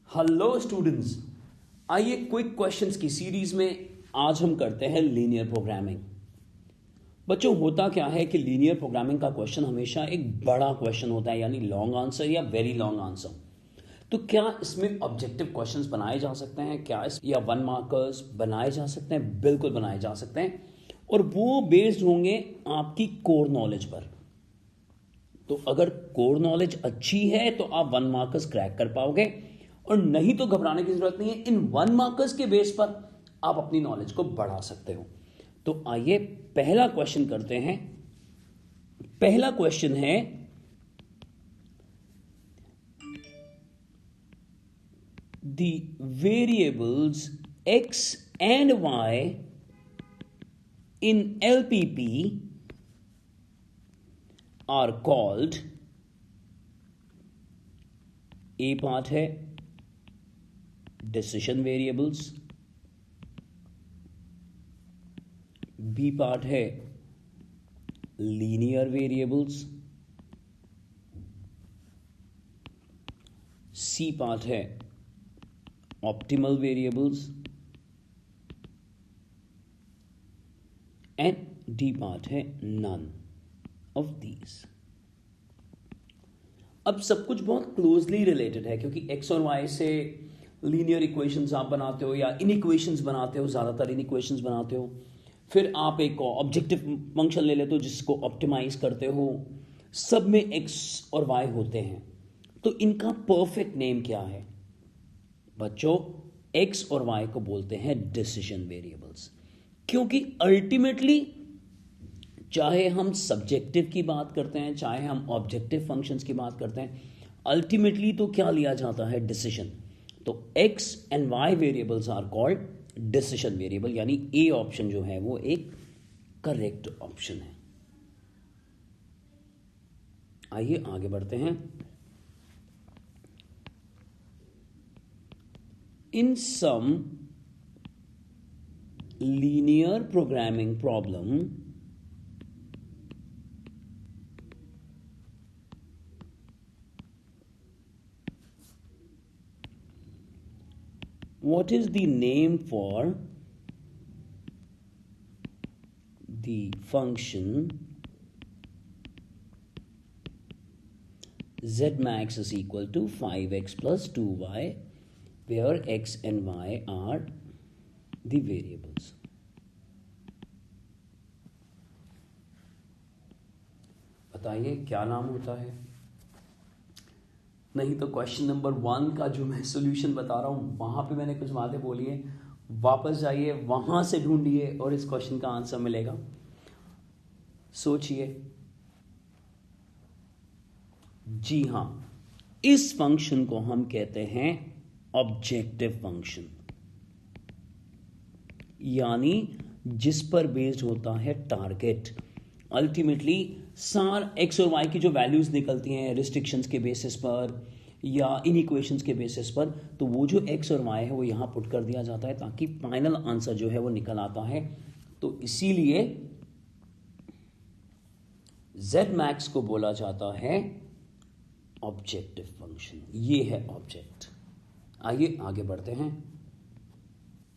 Hello students, आइए quick questions की series में आज हम करते हैं लीनियर प्रोग्रामिंग। बच्चों, होता क्या है कि लीनियर प्रोग्रामिंग का क्वेश्चन हमेशा एक बड़ा क्वेश्चन होता है, यानी लॉन्ग आंसर या वेरी लॉन्ग आंसर। तो क्या इसमें ऑब्जेक्टिव क्वेश्चंस बनाए जा सकते हैं? क्या इस या वन मार्कर्स बनाए जा सकते हैं? बिल्कुल बनाए जा सकते हैं, और वो बेस्ड होंगे आपकी कोर नॉलेज पर। तो अगर कोर नॉलेज अच्छी है तो आप वन मार्कर्स क्रैक कर पाओगे, और नहीं तो घबराने की जरूरत नहीं है। इन वन मार्कर्स के बेस पर आप अपनी नॉलेज को बढ़ा सकते हो। तो आइए पहला क्वेश्चन करते हैं। पहला क्वेश्चन है, the variables x and y in LPP are called. A part है डिसीजन वेरिएबल्स, बी पार्ट है लीनियर वेरिएबल्स, सी पार्ट है optimal variables, and D part है नन ऑफ दीज। अब सब कुछ बहुत क्लोजली रिलेटेड है, क्योंकि एक्स और वाई से लीनियर इक्वेशंस आप बनाते हो या इन इक्वेशंस बनाते हो, ज़्यादातर इन इक्वेशंस बनाते हो। फिर आप एक ऑब्जेक्टिव फंक्शन ले लेते हो जिसको ऑप्टिमाइज करते हो। सब में एक्स और वाई होते हैं। तो इनका परफेक्ट नेम क्या है बच्चों? एक्स और वाई को बोलते हैं डिसीजन वेरिएबल्स, क्योंकि अल्टीमेटली चाहे हम सब्जेक्टिव की बात करते हैं, चाहे हम ऑब्जेक्टिव फंक्शंस की बात करते हैं, अल्टीमेटली तो क्या लिया जाता है? डिसीजन। तो x and y variables are called decision variable, यानी ए ऑप्शन जो है वो एक करेक्ट ऑप्शन है। आइए आगे बढ़ते हैं। In some linear programming problem, what is the name for the function z max is equal to 5x plus 2y, where x and y are the variables? बताइए क्या नाम होता है? नहीं तो क्वेश्चन नंबर 1 का जो मैं सॉल्यूशन बता रहा हूं वहां पे मैंने कुछ बातें बोली है, वापस जाइए, वहां से ढूंढिए और इस क्वेश्चन का आंसर मिलेगा। सोचिए। जी हां, इस फंक्शन को हम कहते हैं ऑब्जेक्टिव फंक्शन, यानी जिस पर बेस्ड होता है टारगेट। अल्टीमेटली सार एक्स और वाई की जो वैल्यूज निकलती हैं रिस्ट्रिक्शंस के बेसिस पर या इन इक्वेशंस के बेसिस पर, तो वो जो एक्स और वाई है वो यहां पुट कर दिया जाता है ताकि फाइनल आंसर जो है वो निकल आता है। तो इसीलिए z मैक्स को बोला जाता है ऑब्जेक्टिव फंक्शन। ये है ऑब्जेक्ट। आइए आगे बढ़ते हैं।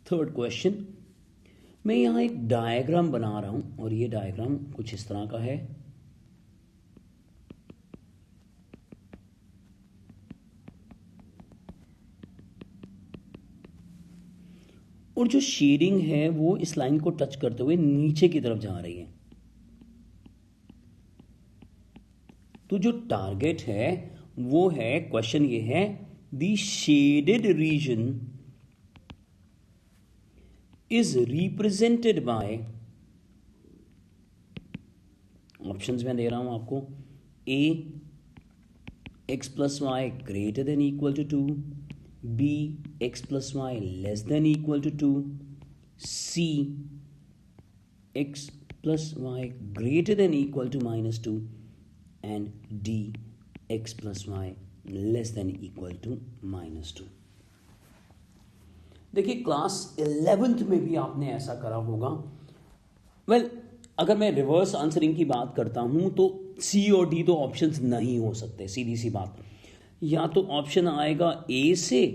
थर्ड क्वेश्चन, मैं यहां एक डायग्राम बना रहा हूं और ये डायग्राम कुछ इस तरह का है। और जो शेडिंग है वो इस लाइन को टच करते हुए नीचे की तरफ जा रही है। तो जो टारगेट है वो है, क्वेश्चन ये है, the shaded region is represented by, options में दे रहा हूं आपको, a x plus y greater than equal to 2, b x plus Y less than equal to 2, c x plus y greater than equal to -2, and d x plus Y less than equal to -2। देखिए, class 11th में भी आपने ऐसा करा होगा। Well, अगर मैं reverse answering की बात करता हूं तो सी और डी तो ऑप्शंस नहीं हो सकते, सीधी सी बात। या तो ऑप्शन आएगा ए से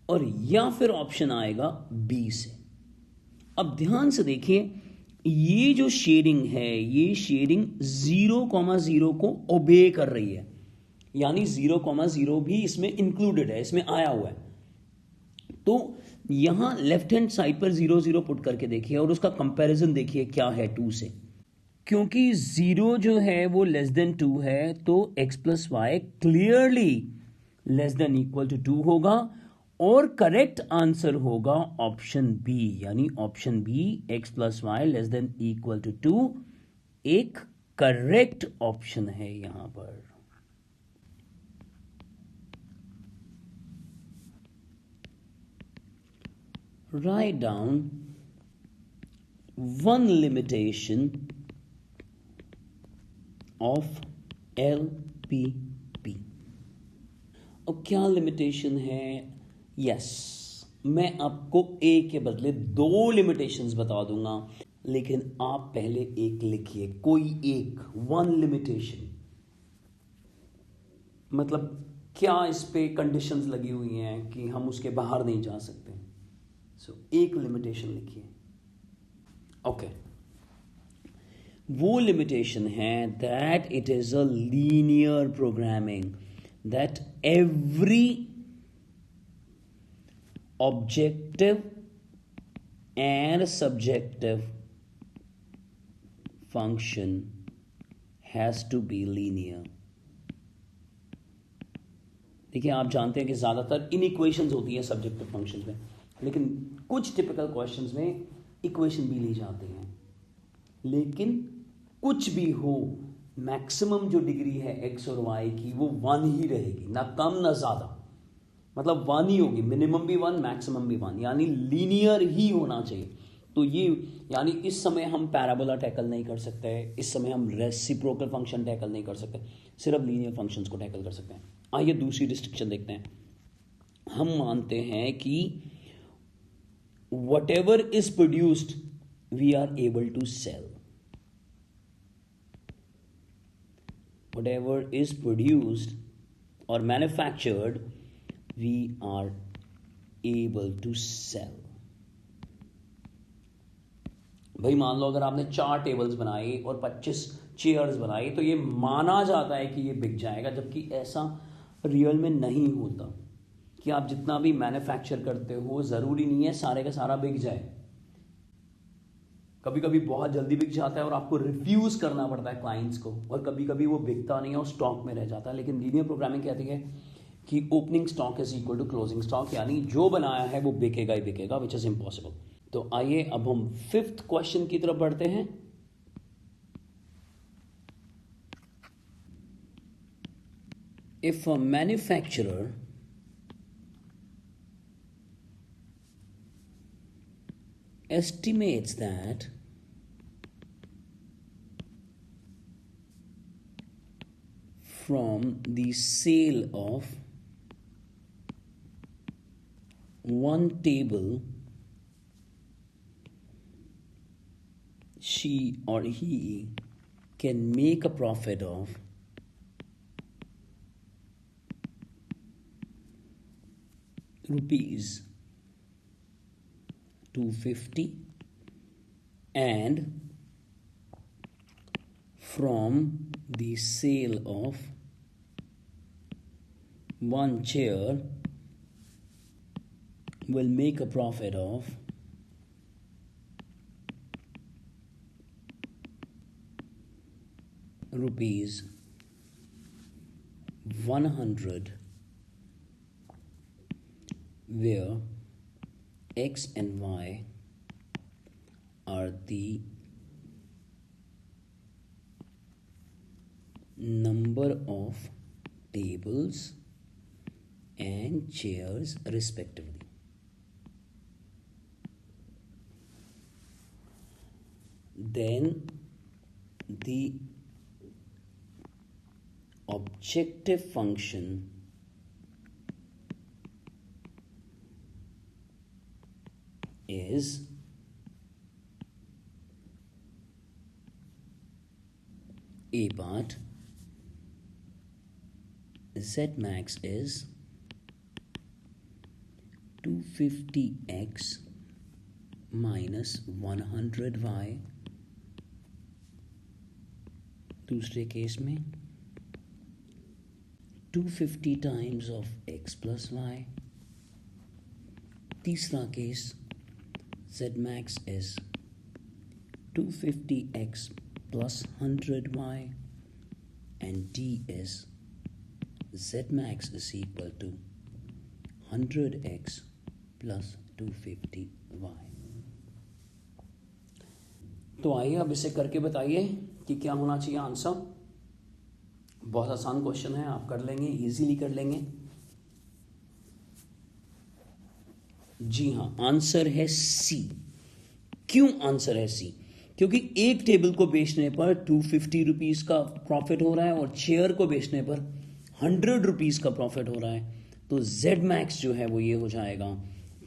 और या फिर ऑप्शन आएगा बी से। अब ध्यान से देखिए, ये जो शेडिंग है, ये शेडिंग 0,0 को ओबे कर रही है, यानी 0,0 भी इसमें इंक्लूडेड है, इसमें आया हुआ है। तो यहां लेफ्ट हैंड साइड पर 0,0 पुट करके देखिए और उसका कंपैरिजन देखिए क्या है 2 से। क्योंकि 0 जो है वो लेस देन 2 है, तो x plus Y clearly less than equal to 2 होगा और करेक्ट आंसर होगा ऑप्शन बी, यानी option B x plus Y less than equal to 2 एक करेक्ट ऑप्शन है यहां पर। Write down one limitation of LPP। अब क्या लिमिटेशन है? यस, मैं आपको ए के बदले 2 लिमिटेशंस बता दूंगा, लेकिन आप पहले एक लिखिए, कोई एक, 1 लिमिटेशन। मतलब क्या इस पे कंडीशंस लगी हुई हैं कि हम उसके बाहर नहीं जा सकते। एक लिमिटेशन लिखिए। ओके, वो लिमिटेशन है that it is a linear programming, that every objective and subjective function has to be linear. देखिए, आप जानते हैं कि ज्यादातर इनइक्वेशंस होती है सब्जेक्टिव फंक्शंस में, लेकिन कुछ टिपिकल क्वेश्चंस में इक्वेशन भी ली जाती हैं। लेकिन कुछ भी हो, मैक्सिमम जो डिग्री है एक्स और वाई की वो 1 ही रहेगी, ना कम ना ज्यादा। मतलब 1 ही होगी, मिनिमम भी 1, मैक्सिमम भी 1, यानी लीनियर ही होना चाहिए। तो ये यानी इस समय हम पैराबोला टैकल नहीं कर सकते, इस समय हम रेसिप्रोकल फंक्शन टैकल नहीं कर सकते, सिर्फ लीनियर फंक्शंस को टैकल कर सकते हैं। आइए दूसरी रिस्ट्रिक्शन देखते हैं। हम मानते हैं कि whatever is produced we are able to sell, whatever is produced or manufactured we are able to sell। भाई मान लो अगर आपने 4 टेबल्स बनाई और 25 चेयर्स बनाई तो ये माना जाता है कि ये बिक जाएगा, जबकि ऐसा रियल में नहीं होता। कि आप जितना भी मैन्युफैक्चर करते हो जरूरी नहीं है सारे का सारा बिक जाए। कभी कभी बहुत जल्दी बिक जाता है और आपको रिफ्यूज करना पड़ता है क्लाइंट्स को, और कभी कभी वो बिकता नहीं है और स्टॉक में रह जाता है। लेकिन लीनियर प्रोग्रामिंग कहती है कि opening stock is equal to closing stock, यानी जो बनाया है वो बिकेगा ही बिकेगा, विच इज इम्पॉसिबल। तो आइए अब हम 5th क्वेश्चन की तरफ बढ़ते हैं। If a manufacturer estimates that from the sale of one table she or he can make a profit of rupees 250, and from the sale of one chair will make a profit of rupees 100, where x and y are the number of tables and chairs respectively. Then the objective function is a part, z max is 250x minus 100y, दूसरे case में 250 times of x plus Y, तीसरा case z max is 250x plus 100y and d is z max is equal to 100x plus 250y। तो आइए अब इसे करके बताइए कि क्या होना चाहिए आंसर। बहुत आसान क्वेश्चन है, आप कर लेंगे, इजीली कर लेंगे। जी हाँ, आंसर है सी। क्यों आंसर है सी? क्योंकि एक टेबल को बेचने पर 250 रुपीज का प्रॉफिट हो रहा है और चेयर को बेचने पर 100 रुपीज का प्रॉफिट हो रहा है। तो z मैक्स जो है वो ये हो जाएगा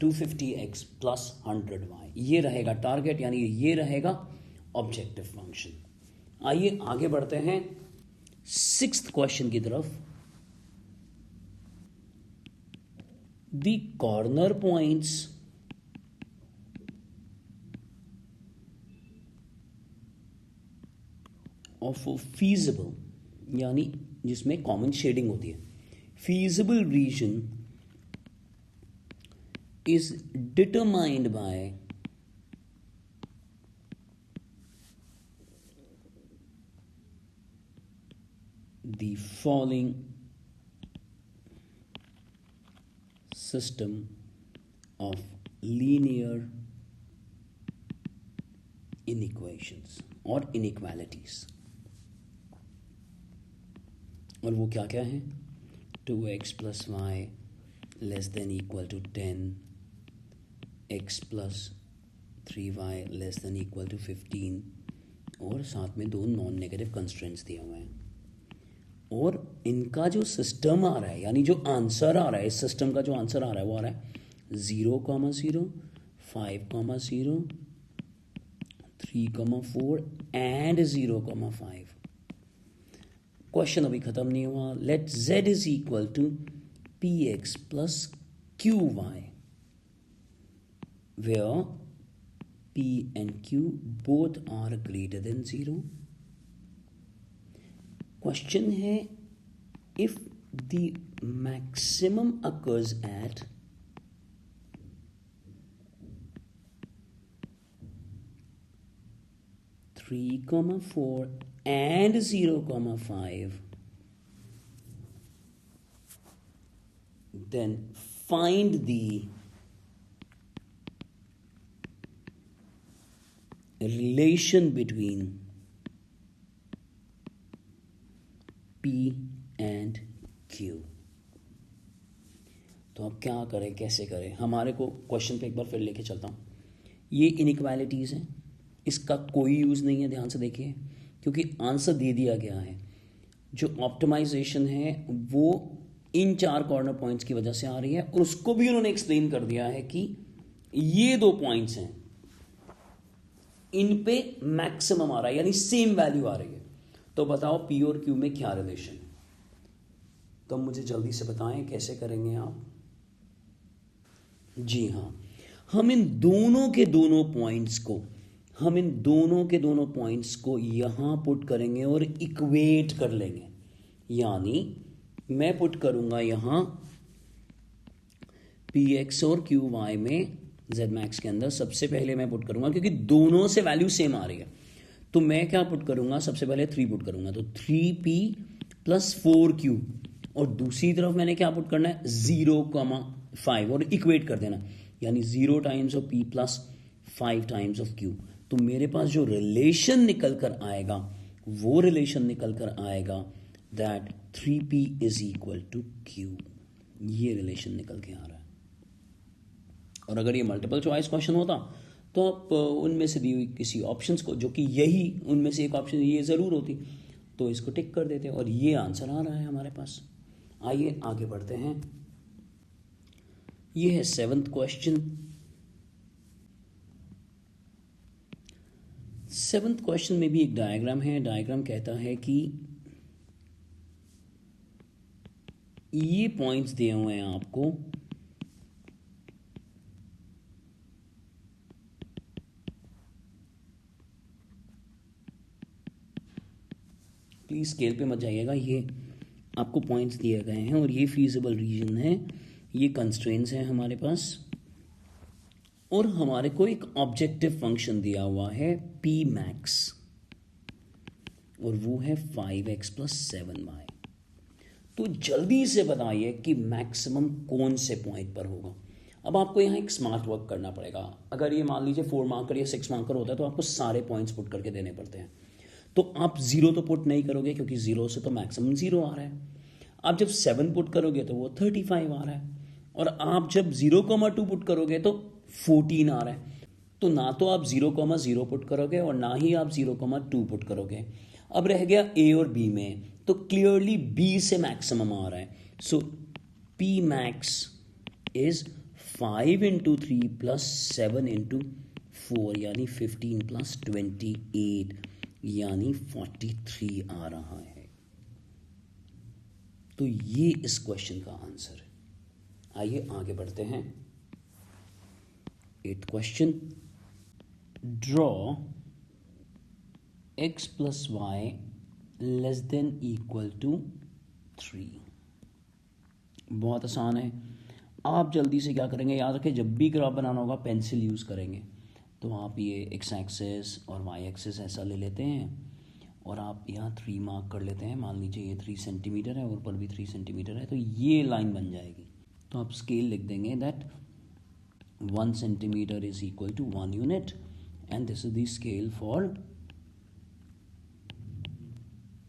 250x प्लस 100y। ये रहेगा टारगेट, यानी ये रहेगा ऑब्जेक्टिव फंक्शन। आइए आगे बढ़ते हैं 6th क्वेश्चन की तरफ। The corner points of feasible, यानी जिसमें कॉमन शेडिंग होती है, feasible reason is determined by the following system of linear inequations और inequalities। और वो क्या क्या है? 2x plus y less than equal to 10, x plus 3y less than equal to 15, और साथ में दो नॉन नेगेटिव कंस्ट्रेंट्स दिए हुए हैं। और इनका जो सिस्टम आ रहा है, यानी जो आंसर आ रहा है, इस सिस्टम का जो आंसर आ रहा है वो आ रहा है 0,0, 5,0, 3,4 एंड 0,5। क्वेश्चन अभी खत्म नहीं हुआ। Let z is equal to px plus qy, where p and q both are greater than 0। Question है if the maximum occurs at (3, 4 and 0,5), then find the relation between P and Q। तो अब क्या करें, कैसे करें? हमारे को question पे एक बार फिर लेके चलता हूँ। ये इनइक्वालिटीज़ हैं, इसका कोई यूज़ नहीं है, ध्यान से देखिए, क्योंकि आंसर दे दिया गया है। जो ऑप्टिमाइजेशन है वो इन 4 कॉर्नर पॉइंट्स की वजह से आ रही है, और उसको भी उन्होंने एक्सप्लेन कर दिया है कि ये 2 पॉइंट्स हैं, इन पे मैक्सिमम आ रहा है, यानी सेम वैल्यू आ रही है। तो बताओ पी और क्यू में क्या रिलेशन है? तो मुझे जल्दी से बताएं कैसे करेंगे आप। जी हाँ, हम इन दोनों के दोनों पॉइंट्स को यहां पुट करेंगे और इक्वेट कर लेंगे। यानी मैं पुट करूंगा यहां पी एक्स और क्यू वाई में जेड मैक्स के अंदर सबसे पहले मैं पुट करूंगा, क्योंकि दोनों से वैल्यू सेम आ रही है। तो मैं क्या पुट करूंगा? सबसे पहले 3 पुट करूंगा, तो 3p प्लस 4q, और दूसरी तरफ मैंने क्या पुट करना है? 0,5, और इक्वेट कर देना, यानी 0 times of p plus 5 times of q। तो मेरे पास जो रिलेशन निकल कर आएगा वो रिलेशन निकल कर आएगा that 3p is equal to q। ये रिलेशन निकल के आ रहा है। और अगर ये मल्टीपल चॉइस क्वेश्चन होता तो आप उनमें से दी हुई किसी ऑप्शंस को, जो कि यही उनमें से एक ऑप्शन ये ज़रूर होती, तो इसको टिक कर देते, और ये आंसर आ रहा है हमारे पास। आइए आगे बढ़ते हैं। ये है 7th क्वेश्चन। 7th क्वेश्चन में भी एक डायग्राम है। डायग्राम कहता है कि ये पॉइंट्स दिए हुए हैं आपको, प्लीज़ स्केल पे मत जाइएगा, ये आपको पॉइंट्स दिए गए हैं और ये फीजिबल रीजन है, ये कंस्ट्रेंट्स हैं हमारे पास, और हमारे को एक ऑब्जेक्टिव फंक्शन दिया हुआ है पी मैक्स, और वो है 5x + 7y। तो जल्दी से बताइए कि मैक्सिमम कौन से पॉइंट पर होगा। अब आपको यहाँ एक स्मार्ट वर्क करना पड़ेगा। अगर ये मान लीजिए 4 मार्कर या 6 मार्कर होता है तो आपको सारे पॉइंट्स पुट करके देने पड़ते हैं। तो आप 0 तो पुट नहीं करोगे क्योंकि 0 से तो मैक्सिमम 0 आ रहा है। आप जब 7 पुट करोगे तो वो 35 आ रहा है, और आप जब 0,2 पुट करोगे तो 14 आ रहा है। तो ना तो आप 0,0 पुट करोगे और ना ही आप 0,2 पुट करोगे। अब रह गया ए और बी में, तो क्लियरली बी से मैक्सिमम आ रहा है। सो पी मैक्स इज 5 × 3 + 7 × 4 यानी 15 + 28 यानी 43 आ रहा है। तो ये इस क्वेश्चन का आंसर है। आइए आगे बढ़ते हैं। 8th question, draw x + y <= 3। बहुत आसान है। आप जल्दी से क्या करेंगे, याद रखें जब भी ग्राफ बनाना होगा पेंसिल यूज़ करेंगे। तो आप ये x एक्सिस और y एक्सिस ऐसा ले लेते हैं और आप यहाँ 3 मार्क कर लेते हैं। मान लीजिए ये 3 सेंटीमीटर है और ऊपर भी 3 सेंटीमीटर है, तो ये लाइन बन जाएगी। तो आप स्केल लिख देंगे that 1 centimetre is equal to 1 unit and this is the scale for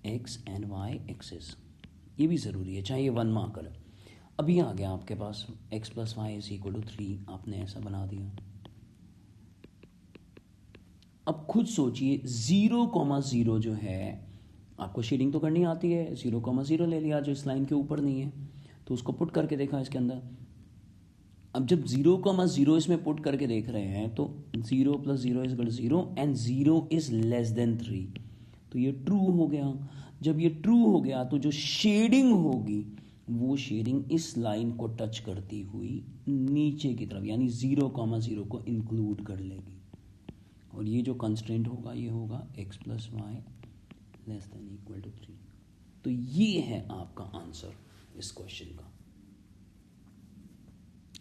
x and y axis. ये भी ज़रूरी है, चाहे ये 1 मार्कर है। अभी आ गया आपके पास x + y = 3, आपने ऐसा बना दिया। अब खुद सोचिए 0,0 जो है, आपको शेडिंग तो करनी आती है, 0,0 ले लिया जो इस लाइन के ऊपर नहीं है, तो उसको पुट करके देखा इसके अंदर। अब जब 0,0 इसमें पुट करके देख रहे हैं तो 0 + 0 = 0 एंड 0 इज <3, तो ये ट्रू हो गया। जब ये ट्रू हो गया तो जो शेडिंग होगी वो शेडिंग इस लाइन को टच करती हुई नीचे की तरफ यानी 0,0 को इंक्लूड कर लेगी, और ये जो कंस्ट्रेंट होगा ये होगा x + y <= 3। तो ये है आपका आंसर इस क्वेश्चन का।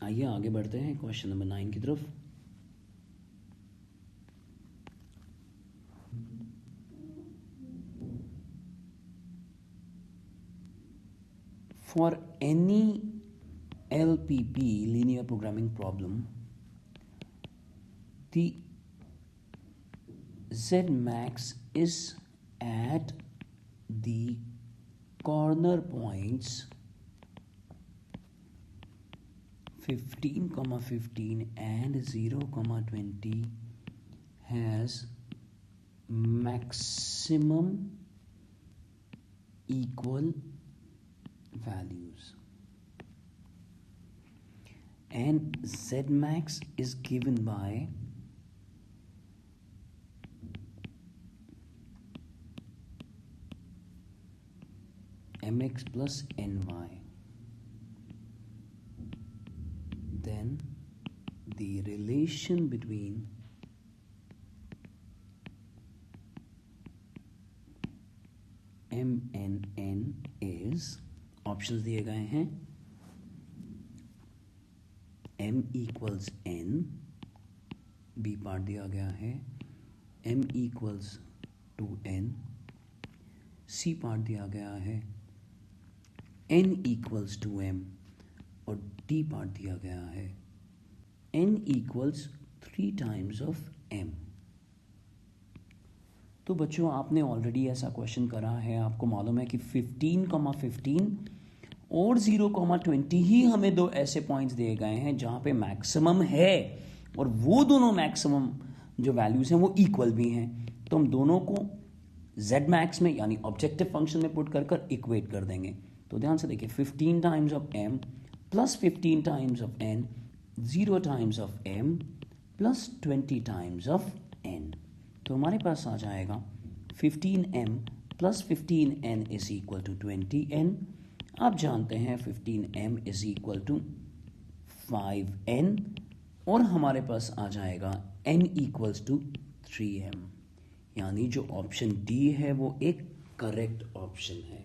आइए आगे बढ़ते हैं क्वेश्चन नंबर 9 की तरफ। For any LPP linear programming problem, the Z max is at the corner points 15,15 and 0,20 has maximum equal values, and Z max is given by mx + ny. Then the relation between m and n is, options दिए गए हैं, m = n, B part दिया गया है m = n, C part दिया गया है n = m, और डी पार्ट दिया गया है n = 3 times of m। तो बच्चों आपने ऑलरेडी ऐसा क्वेश्चन करा है, आपको मालूम है कि 15,15 और 0,20 ही हमें दो ऐसे पॉइंट्स दिए गए हैं जहाँ पे मैक्सिमम है, और वो दोनों मैक्सिमम जो वैल्यूज़ हैं वो इक्वल भी हैं। तो हम दोनों को z मैक्स में यानी ऑब्जेक्टिव फंक्शन में पुट कर कर इक्वेट कर देंगे। तो ध्यान से देखिए 15 times of m + 15 times of n, 0 times of m + 20 times of n। तो हमारे पास आ जाएगा 15m + 15n = 20n। आप जानते हैं 15m = 5n, और हमारे पास आ जाएगा n = 3m, यानी जो ऑप्शन डी है वो एक करेक्ट ऑप्शन है।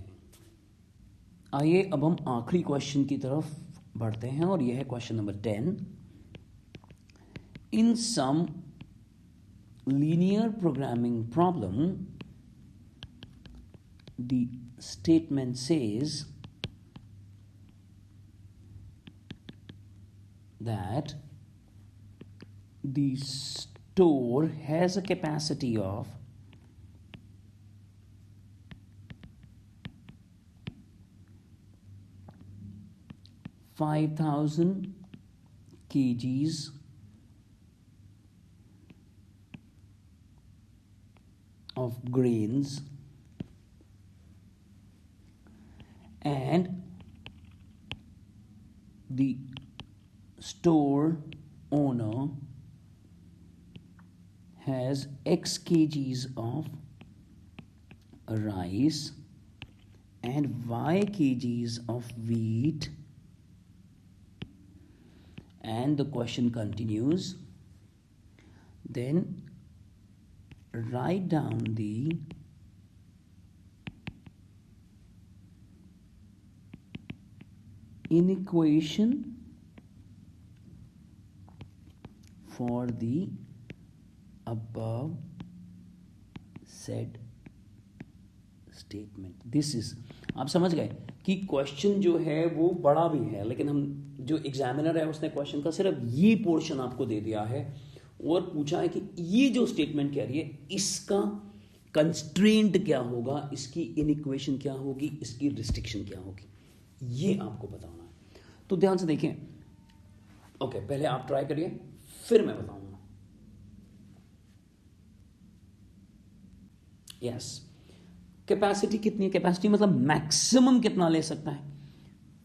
आइए अब हम आखिरी क्वेश्चन की तरफ बढ़ते हैं और यह है question number 10। In some linear programming problem the statement says that the store has a capacity of 5,000 kgs of grains and the store owner has X kgs of rice and Y kgs of wheat, and the question continues. Then write down the inequation for the above said statement. This is, आप समझ गए कि question जो है वो बड़ा भी है, लेकिन हम जो एग्जामिनर है उसने क्वेश्चन का सिर्फ ये पोर्शन आपको दे दिया है और पूछा है कि ये जो स्टेटमेंट कह रही है इसका कंस्ट्रेंट क्या होगा, इसकी इनइक्वेशन क्या होगी, इसकी रिस्ट्रिक्शन क्या होगी, ये आपको बताना है। तो ध्यान से देखें। ओके, पहले आप ट्राई करिए फिर मैं बताऊंगा। यस, कैपेसिटी कितनी है? कैपेसिटी मतलब मैक्सिमम कितना ले सकता है?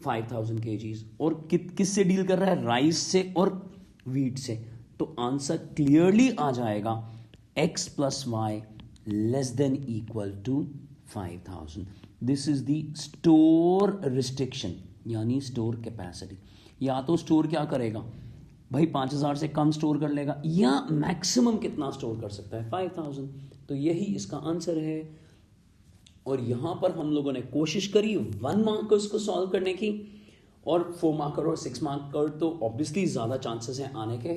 5,000 kgs। और किस से डील कर रहा है? राइस से और व्हीट से। तो आंसर क्लियरली आ जाएगा x + y ≤ 5,000। This is the store restriction यानी स्टोर कैपेसिटी। या तो स्टोर क्या करेगा भाई, 5,000 से कम स्टोर कर लेगा, या मैक्सिमम कितना स्टोर कर सकता है? 5,000। तो यही इसका आंसर है। और यहां पर हम लोगों ने कोशिश करी 1 मार्कर्स को सॉल्व करने की, और 4 मार्कर और 6 मार्कर तो ऑब्वियसली ज्यादा चांसेस हैं आने के,